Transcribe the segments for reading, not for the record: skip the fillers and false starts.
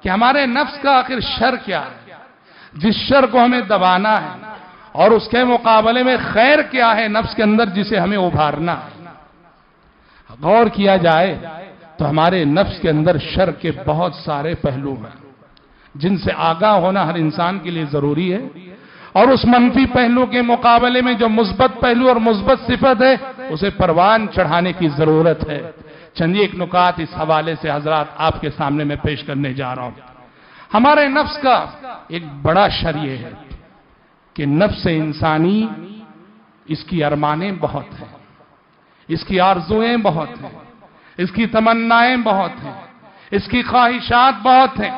کہ ہمارے نفس کا آخر شر کیا ہے، جس شر کو ہمیں دبانا ہے، اور اس کے مقابلے میں خیر کیا ہے نفس کے اندر جسے ہمیں ابھارنا ہے۔ غور کیا جائے تو ہمارے نفس کے اندر شر کے بہت سارے پہلو ہیں جن سے آگاہ ہونا ہر انسان کے لیے ضروری ہے، اور اس منفی پہلو کے مقابلے میں جو مثبت پہلو اور مثبت صفت ہے اسے پروان چڑھانے کی ضرورت ہے۔ چند ایک نکات اس حوالے سے حضرات آپ کے سامنے میں پیش کرنے جا رہا ہوں۔ ہمارے نفس کا ایک بڑا شر یہ ہے کہ نفس انسانی، اس کی ارمانیں بہت ہیں، اس کی آرزویں بہت ہیں، اس کی تمنائیں بہت ہیں، اس کی خواہشات بہت ہیں۔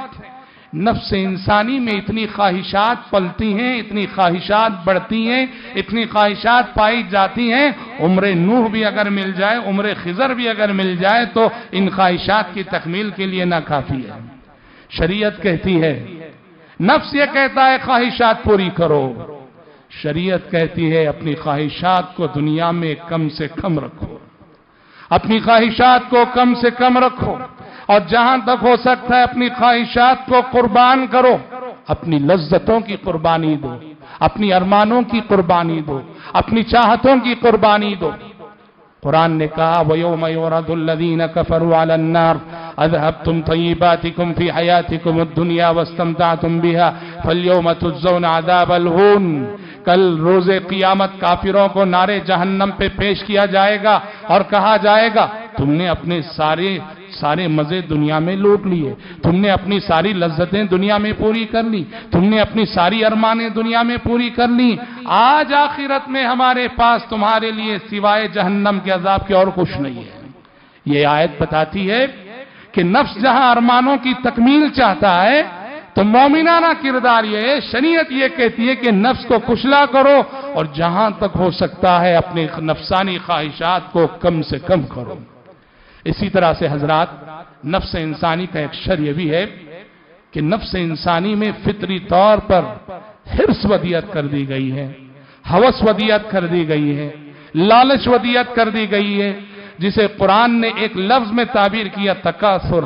نفس انسانی میں اتنی خواہشات پلتی ہیں، اتنی خواہشات بڑھتی ہیں، اتنی خواہشات پائی جاتی ہیں، عمر نوح بھی اگر مل جائے، عمر خضر بھی اگر مل جائے تو ان خواہشات کی تکمیل کے لیے نہ کافی ہے۔ شریعت کہتی ہے، نفس یہ کہتا ہے خواہشات پوری کرو، شریعت کہتی ہے اپنی خواہشات کو دنیا میں کم سے کم رکھو، اپنی خواہشات کو کم سے کم رکھو، اور جہاں تک ہو سکتا ہے اپنی خواہشات کو قربان کرو، اپنی لذتوں کی قربانی دو، اپنی ارمانوں کی قربانی دو، اپنی چاہتوں کی قربانی دو۔ قرآن نے کہا وَيَوْمَ يُعْرَضُ الَّذِينَ كَفَرُوا عَلَى النَّارِ أَذْهَبْتُمْ طَيِّبَاتِكُمْ فِي حَيَاتِكُمُ الدُّنْيَا وَاسْتَمْتَعْتُمْ بِهَا فَالْيَوْمَ تُجْزَوْنَ عَذَابَ الْهُونِ۔ کل روز قیامت کافروں کو نار جہنم پہ پیش کیا جائے گا اور کہا جائے گا تم نے اپنے سارے مزے دنیا میں لوٹ لیے، تم نے اپنی ساری لذتیں دنیا میں پوری کر لی، تم نے اپنی ساری ارمانیں دنیا میں پوری کر لی، آج آخرت میں ہمارے پاس تمہارے لیے سوائے جہنم کے عذاب کے اور کچھ نہیں ہے۔ یہ آیت بتاتی ہے کہ نفس جہاں ارمانوں کی تکمیل چاہتا ہے تو مومنانہ کردار یہ ہے، شریعت یہ کہتی ہے کہ نفس کو کچلا کرو اور جہاں تک ہو سکتا ہے اپنے نفسانی خواہشات کو کم سے کم کرو۔ اسی طرح سے حضرات نفس انسانی کا ایک شر یہ بھی ہے کہ نفس انسانی میں فطری طور پر حرص ودیت کر دی گئی ہے، ہوس ودیت کر دی گئی ہے، لالچ ودیت کر دی گئی ہے، جسے قرآن نے ایک لفظ میں تعبیر کیا تکاثر،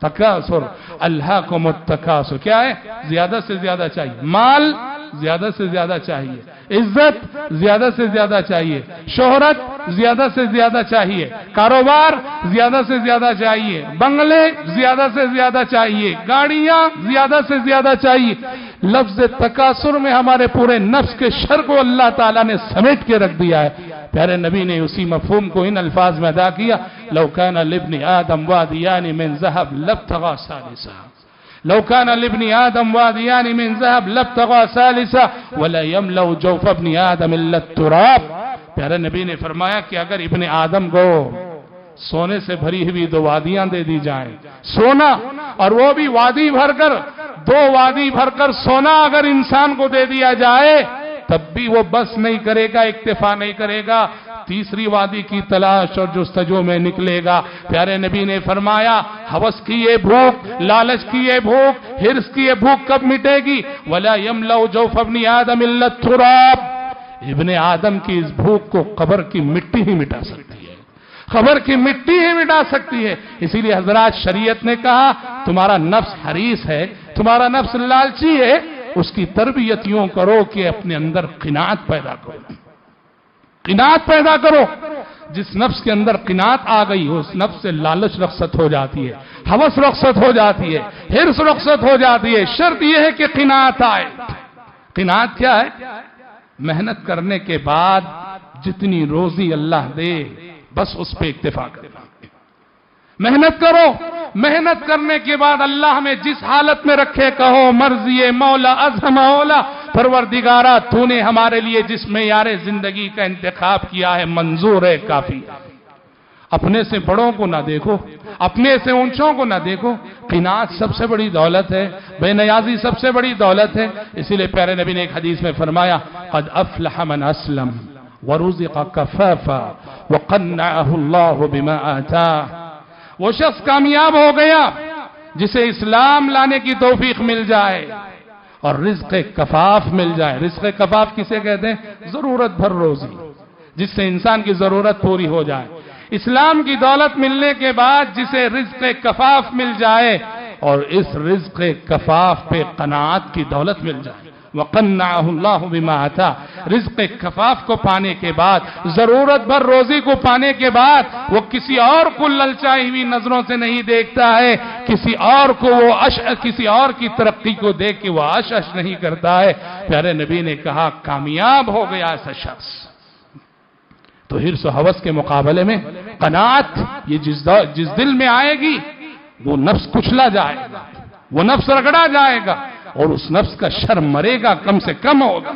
تکاثر، الہاکم التکاثر۔ کیا ہے؟ زیادہ سے زیادہ چاہیے، مال زیادہ سے زیادہ چاہیے، عزت زیادہ سے زیادہ چاہیے، شہرت زیادہ سے زیادہ چاہیے، کاروبار زیادہ سے زیادہ چاہیے، بنگلے زیادہ سے زیادہ چاہیے، گاڑیاں زیادہ سے زیادہ چاہیے۔ لفظ تکاثر میں ہمارے پورے نفس کے شر کو اللہ تعالیٰ نے سمیٹ کے رکھ دیا ہے۔ پیارے نبی نے اسی مفہوم کو ان الفاظ میں ادا کیا، لو کان لابن آدم وادیان من ذهب لابتغى ثالثا، لو كان لابن آدم واديان من ذهب لابتغى ثالثا ولا يملأ جوف ابن آدم إلا التراب۔ پیارے نبی نے فرمایا کہ اگر ابن آدم کو سونے سے بھری ہوئی دو وادیاں دے دی جائیں، سونا، اور وہ بھی وادی بھر کر، دو وادی بھر کر سونا اگر انسان کو دے دیا جائے تب بھی وہ بس نہیں کرے گا، اکتفا نہیں کرے گا، تیسری وادی کی تلاش اور جستجو میں نکلے گا۔ پیارے نبی نے فرمایا ہوس کی یہ بھوک، لالچ کی یہ بھوک، حرص کی یہ بھوک کب مٹے گی؟ وَلَا يَمْلَأُ جَوْفَ ابْنِ آدَمِ إِلَّا التُّرَابُ۔ ابن آدم کی اس بھوک کو قبر کی مٹی ہی مٹا سکتی ہے، قبر کی مٹی ہی مٹا سکتی ہے۔ اسی لیے حضرات شریعت نے کہا تمہارا نفس حریص ہے، تمہارا نفس لالچی ہے، اس کی تربیت یوں کرو کہ اپنے اندر قناعت پیدا کرو، قناعت پیدا کرو۔ جس نفس کے اندر قناعت آ گئی اس نفس سے لالچ رخصت ہو جاتی ہے، ہوس رخصت ہو جاتی ہے، حرص رخصت ہو جاتی ہے۔ شرط یہ ہے کہ قناعت آئے۔ قناعت کیا ہے؟ محنت کرنے کے بعد جتنی روزی اللہ دے بس اس پہ اکتفا کرنا۔ محنت کرو، محنت کرنے کے بعد اللہ میں جس حالت میں رکھے کہو مرضی مولا اعظم مولا، پروردگارا تو نے ہمارے لیے جس معیار زندگی کا انتخاب کیا ہے منظور ہے، کافی ہے۔ اپنے سے بڑوں کو نہ دیکھو، اپنے سے اونچوں کو نہ دیکھو۔ قناعت سب سے بڑی دولت ہے، بے نیازی سب سے بڑی دولت ہے۔ اسی لیے پیارے نبی نے ایک حدیث میں فرمایا قد افلح من اسلم ورزق کفافا وقنعه الله بما آتاه۔ وہ شخص کامیاب ہو گیا جسے اسلام لانے کی توفیق مل جائے اور رزق کفاف مل جائے۔ رزق کفاف کسے کہتے ہیں؟ ضرورت بھر روزی، جس سے انسان کی ضرورت پوری ہو جائے۔ اسلام کی دولت ملنے کے بعد جسے رزق کفاف مل جائے، اور اس رزق کفاف پہ قناعت کی دولت مل جائے. وَقَنَّعَهُ اللَّهُ بِمَا آتَاهُ. رزق کفاف کو پانے کے بعد، ضرورت بھر روزی کو پانے کے بعد وہ کسی اور کو للچائی ہوئی نظروں سے نہیں دیکھتا ہے، کسی اور کو وہ کسی اور کی ترقی کو دیکھ کے وہ عش نہیں کرتا ہے. پیارے نبی نے کہا کامیاب ہو گیا ایسا شخص. تو حرص و ہوس کے مقابلے میں قناعت، یہ جس دل میں آئے گی وہ نفس کچلا جائے گا، وہ نفس رگڑا جائے گا، اور اس نفس کا شر مرے گا، کم سے کم ہوگا.